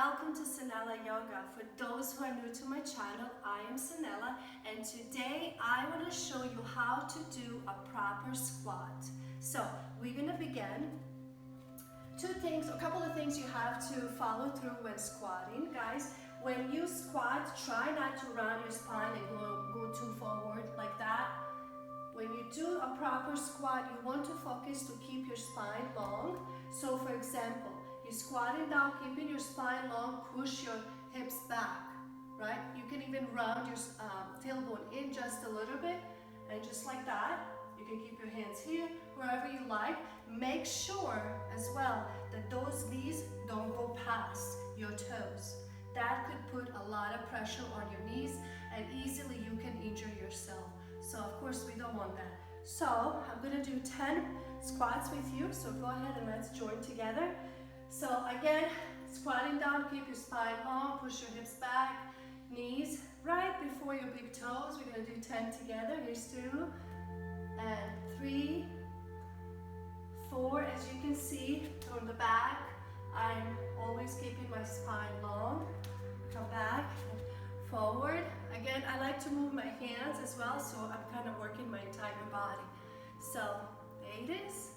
welcome to Sanela Yoga. For those who are new to my channel, I am Sanela, and today I want to show you how to do a proper squat. So we're going to begin. A couple of things you have to follow through when squatting. Guys, when you squat, try not to round your spine and go too forward like that. When you do a proper squat, you want to focus to keep your spine long. So for example, you're squatting down, keeping your spine long, push your hips back, right? You can even round your tailbone in just a little bit, and just like that. You can keep your hands here, wherever you like. Make sure as well that those knees don't go past your toes. That could put a lot of pressure on your knees, and easily you can injure yourself. So of course we don't want that. So I'm gonna do 10 squats with you. So go ahead and let's join together. So again, squatting down, keep your spine long, push your hips back, knees right before your big toes. We're gonna do 10 together. Here's 2 and 3, 4. As you can see from the back, I'm always keeping my spine long. Come back, forward. Again, I like to move my hands as well, so I'm kind of working my entire body. So there it is.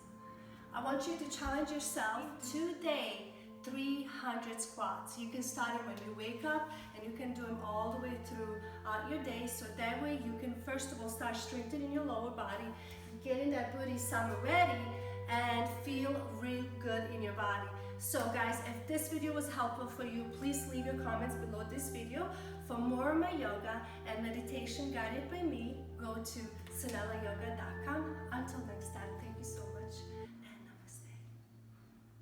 I want you to challenge yourself today, 300 squats. You can start it when you wake up, and you can do them all the way throughout your day. So that way you can first of all start strengthening your lower body, getting that booty summer ready, and feel real good in your body. So guys, if this video was helpful for you, please leave your comments below this video. For more of my yoga and meditation guided by me, go to sanelayoga.com. Until next time.